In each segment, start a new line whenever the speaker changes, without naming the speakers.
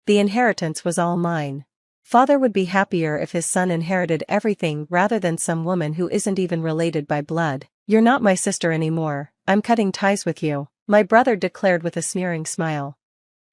The inheritance was all mine. Father would be happier if his son inherited everything rather than some woman who isn't even related by blood. You're not my sister anymore, I'm cutting ties with you, my brother declared with a sneering smile.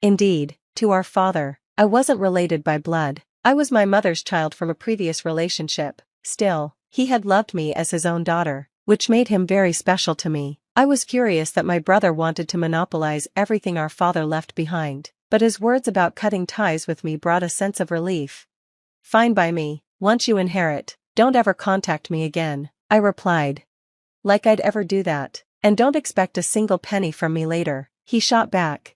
Indeed, to our father, I wasn't related by blood. I was my mother's child from a previous relationship. Still, he had loved me as his own daughter, which made him very special to me. I was furious that my brother wanted to monopolize everything our father left behind, but his words about cutting ties with me brought a sense of relief. Fine by me, once you inherit, don't ever contact me again, I replied. Like I'd ever do that, and don't expect a single penny from me later, he shot back.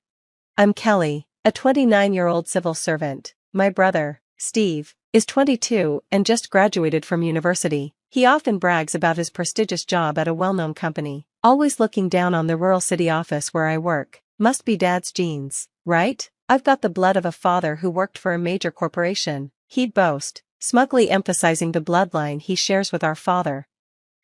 I'm Kelly, a 29-year-old civil servant. My brother, Steve, is 22 and just graduated from university. He often brags about his prestigious job at a well-known company, always looking down on the rural city office where I work. Must be Dad's genes, right? I've got the blood of a father who worked for a major corporation, he'd boast, smugly emphasizing the bloodline he shares with our father.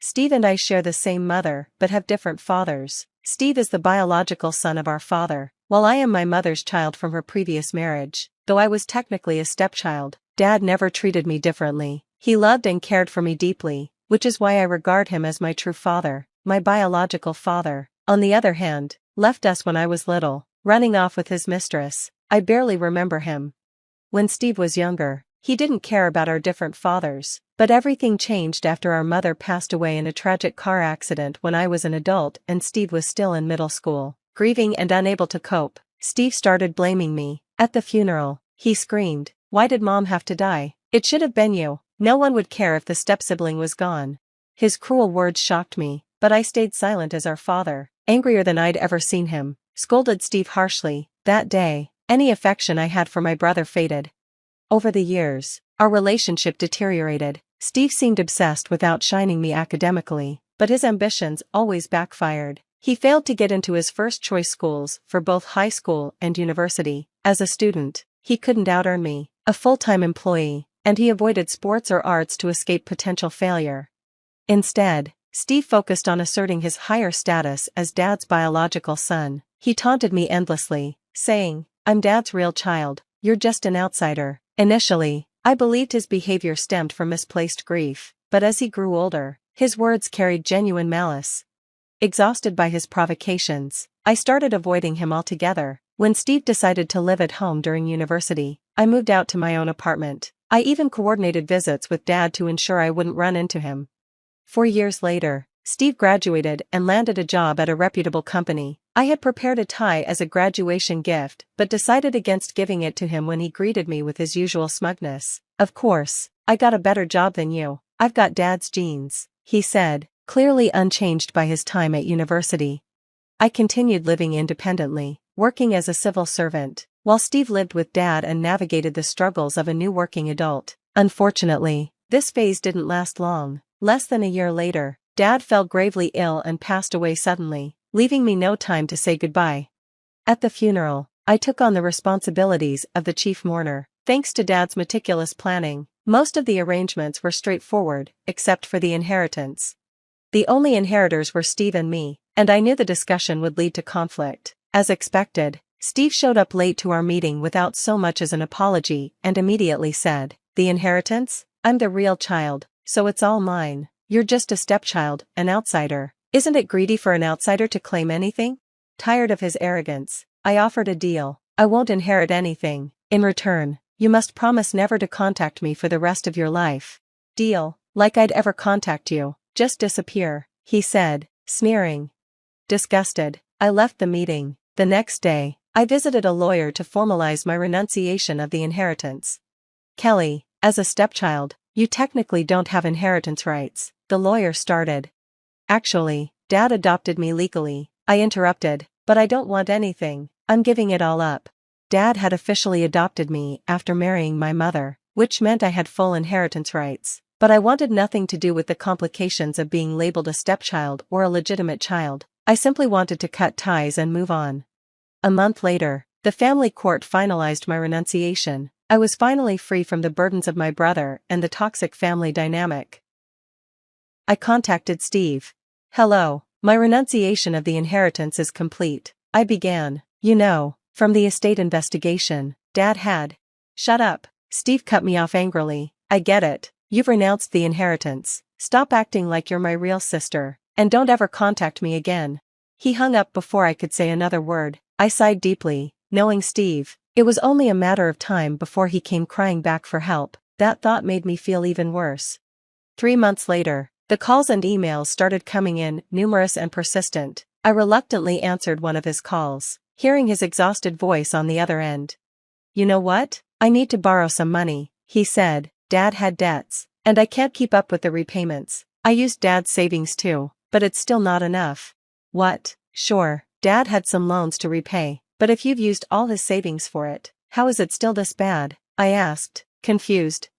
Steve and I share the same mother, but have different fathers. Steve is the biological son of our father, while I am my mother's child from her previous marriage. Though I was technically a stepchild, Dad never treated me differently. He loved and cared for me deeply, which is why I regard him as my true father. My biological father, on the other hand, left us when I was little, running off with his mistress. I barely remember him. When Steve was younger, he didn't care about our different fathers, but everything changed after our mother passed away in a tragic car accident when I was an adult and Steve was still in middle school. Grieving and unable to cope, Steve started blaming me. At the funeral, he screamed, "Why did Mom have to die? It should have been you. No one would care if the step-sibling was gone." His cruel words shocked me, but I stayed silent as our father, angrier than I'd ever seen him, scolded Steve harshly. That day, any affection I had for my brother faded. Over the years, our relationship deteriorated. Steve seemed obsessed with outshining me academically, but his ambitions always backfired. He failed to get into his first-choice schools for both high school and university. As a student, he couldn't out-earn me, a full-time employee, and he avoided sports or arts to escape potential failure. Instead, Steve focused on asserting his higher status as Dad's biological son. He taunted me endlessly, saying, "I'm Dad's real child, you're just an outsider." Initially, I believed his behavior stemmed from misplaced grief, but as he grew older, his words carried genuine malice. Exhausted by his provocations, I started avoiding him altogether. When Steve decided to live at home during university, I moved out to my own apartment. I even coordinated visits with Dad to ensure I wouldn't run into him. 4 years later, Steve graduated and landed a job at a reputable company. I had prepared a tie as a graduation gift, but decided against giving it to him when he greeted me with his usual smugness. "Of course, I got a better job than you. I've got Dad's genes," he said, clearly unchanged by his time at university. I continued living independently, working as a civil servant, while Steve lived with Dad and navigated the struggles of a new working adult. Unfortunately, this phase didn't last long. Less than a year later, Dad fell gravely ill and passed away suddenly, leaving me no time to say goodbye. At the funeral, I took on the responsibilities of the chief mourner. Thanks to Dad's meticulous planning, most of the arrangements were straightforward, except for the inheritance. The only inheritors were Steve and me, and I knew the discussion would lead to conflict. As expected, Steve showed up late to our meeting without so much as an apology and immediately said, "The inheritance? I'm the real child, so it's all mine. You're just a stepchild, an outsider. Isn't it greedy for an outsider to claim anything?" Tired of his arrogance, I offered a deal. "I won't inherit anything. In return, you must promise never to contact me for the rest of your life." "Deal? Like I'd ever contact you. Just disappear," he said, sneering. Disgusted, I left the meeting. The next day, I visited a lawyer to formalize my renunciation of the inheritance. "Kelly, as a stepchild, you technically don't have inheritance rights," the lawyer started. "Actually, Dad adopted me legally," I interrupted, "but I don't want anything. I'm giving it all up." Dad had officially adopted me after marrying my mother, which meant I had full inheritance rights. But I wanted nothing to do with the complications of being labeled a stepchild or a legitimate child. I simply wanted to cut ties and move on. A month later, the family court finalized my renunciation. I was finally free from the burdens of my brother and the toxic family dynamic. I contacted Steve. "Hello, my renunciation of the inheritance is complete," I began. "You know, from the estate investigation, Dad had. Shut up. Steve cut me off angrily. I get it. You've renounced the inheritance. Stop acting like you're my real sister, and don't ever contact me again. He hung up before I could say another word. I sighed deeply, knowing Steve. It was only a matter of time before he came crying back for help. That thought made me feel even worse. 3 months later, the calls and emails started coming in, numerous and persistent. I reluctantly answered one of his calls, hearing his exhausted voice on the other end. You know what? I need to borrow some money, he said. Dad had debts, and I can't keep up with the repayments. I used Dad's savings too, but it's still not enough. What? Sure, Dad had some loans to repay, but if you've used all his savings for it, how is it still this bad? I asked, confused.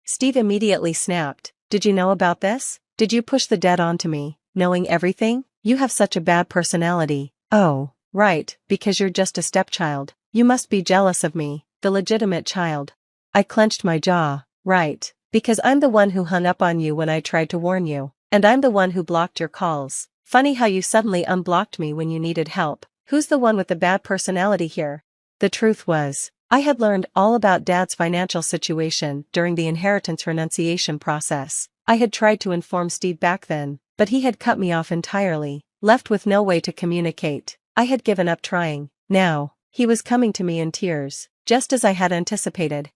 Steve immediately snapped. Did you know about this? Did you push the debt onto me, knowing everything? You have such a bad personality. Oh, right, because you're just a stepchild. You must be jealous of me, the legitimate child. I clenched my jaw. Right, because I'm the one who hung up on you when I tried to warn you, and I'm the one who blocked your calls. Funny how you suddenly unblocked me when you needed help. Who's the one with the bad personality here? The truth was, I had learned all about Dad's financial situation during the inheritance renunciation process. I had tried to inform Steve back then, but he had cut me off entirely, left with no way to communicate. I had given up trying. Now, he was coming to me in tears, just as I had anticipated.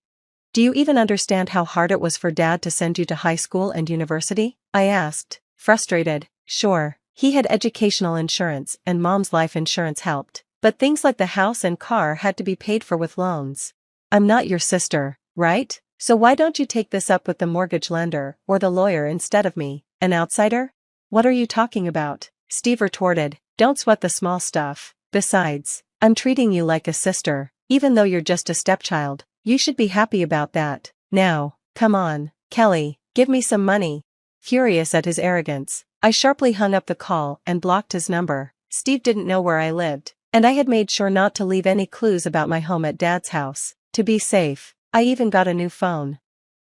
Do you even understand how hard it was for Dad to send you to high school and university? I asked, frustrated. Sure, he had educational insurance and Mom's life insurance helped, but things like the house and car had to be paid for with loans. I'm not your sister, right? So why don't you take this up with the mortgage lender or the lawyer instead of me, an outsider? What are you talking about? Steve retorted. Don't sweat the small stuff. Besides, I'm treating you like a sister, even though you're just a stepchild. You should be happy about that. Now, come on, Kelly, give me some money. Furious at his arrogance, I sharply hung up the call and blocked his number. Steve didn't know where I lived, and I had made sure not to leave any clues about my home at Dad's house. To be safe, I even got a new phone.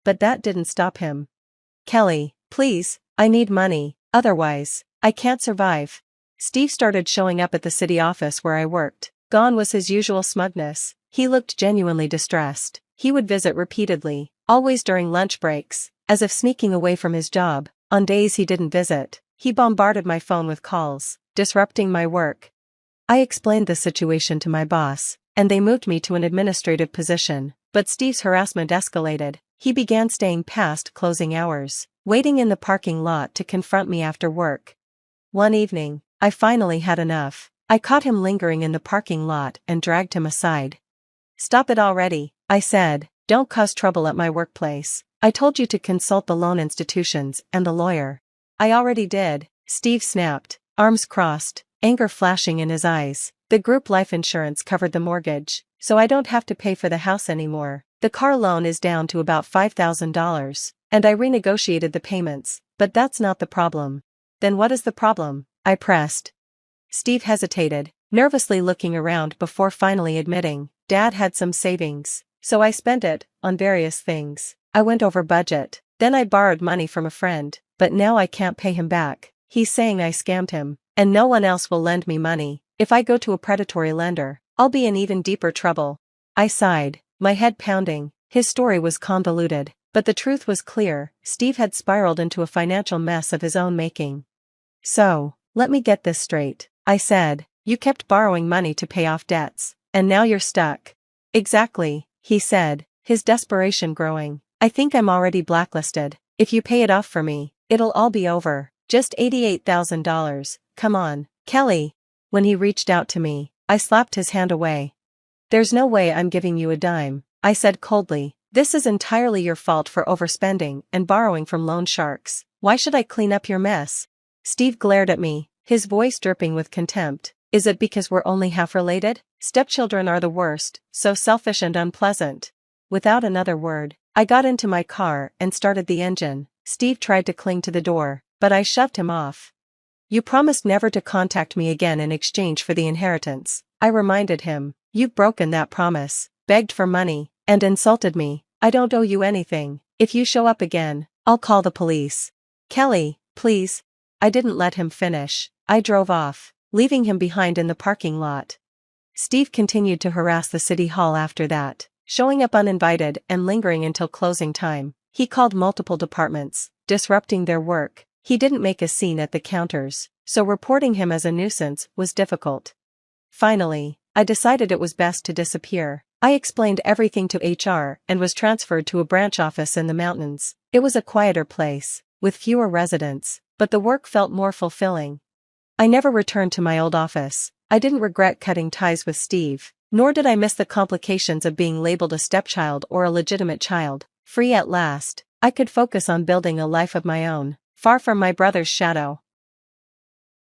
But that didn't stop him. Kelly, please, I need money, otherwise, I can't survive. Steve started showing up at the city office where I worked. Gone was his usual smugness. He looked genuinely distressed. He would visit repeatedly, always during lunch breaks, as if sneaking away from his job. On days he didn't visit, he bombarded my phone with calls, disrupting my work. I explained the situation to my boss, and they moved me to an administrative position, but Steve's harassment escalated. He began staying past closing hours, waiting in the parking lot to confront me after work. One evening, I finally had enough. I caught him lingering in the parking lot and dragged him aside. Stop it already, I said. Don't cause trouble at my workplace. I told you to consult the loan institutions and the lawyer. I already did, Steve snapped, arms crossed, anger flashing in his eyes. The group life insurance covered the mortgage, so I don't have to pay for the house anymore. The car loan is down to about $5,000, and I renegotiated the payments, but that's not the problem. Then what is the problem? I pressed. Steve hesitated, nervously looking around before finally admitting, Dad had some savings, so I spent it on various things. I went over budget. Then I borrowed money from a friend, but now I can't pay him back. He's saying I scammed him, and no one else will lend me money. If I go to a predatory lender, I'll be in even deeper trouble. I sighed, my head pounding. His story was convoluted, but the truth was clear. Steve had spiraled into a financial mess of his own making. So, let me get this straight, I said. You kept borrowing money to pay off debts, and now you're stuck. Exactly, he said, his desperation growing. I think I'm already blacklisted. If you pay it off for me, it'll all be over. Just $88,000, come on, Kelly. When he reached out to me, I slapped his hand away. There's no way I'm giving you a dime, I said coldly. This is entirely your fault for overspending and borrowing from loan sharks. Why should I clean up your mess? Steve glared at me, his voice dripping with contempt. Is it because we're only half related? Stepchildren are the worst, so selfish and unpleasant. Without another word, I got into my car and started the engine. Steve tried to cling to the door, but I shoved him off. You promised never to contact me again in exchange for the inheritance, I reminded him. You've broken that promise, begged for money, and insulted me. I don't owe you anything. If you show up again, I'll call the police. Kelly, please. I didn't let him finish. I drove off, leaving him behind in the parking lot. Steve continued to harass the city hall after that. showing up uninvited and lingering until closing time. He called multiple departments, disrupting their work. He didn't make a scene at the counters, so reporting him as a nuisance was difficult. Finally, I decided it was best to disappear. I explained everything to HR and was transferred to a branch office in the mountains. It was a quieter place, with fewer residents, but the work felt more fulfilling. I never returned to my old office. I didn't regret cutting ties with Steve, nor did I miss the complications of being labeled a stepchild or a legitimate child. Free at last, I could focus on building a life of my own, far from my brother's shadow.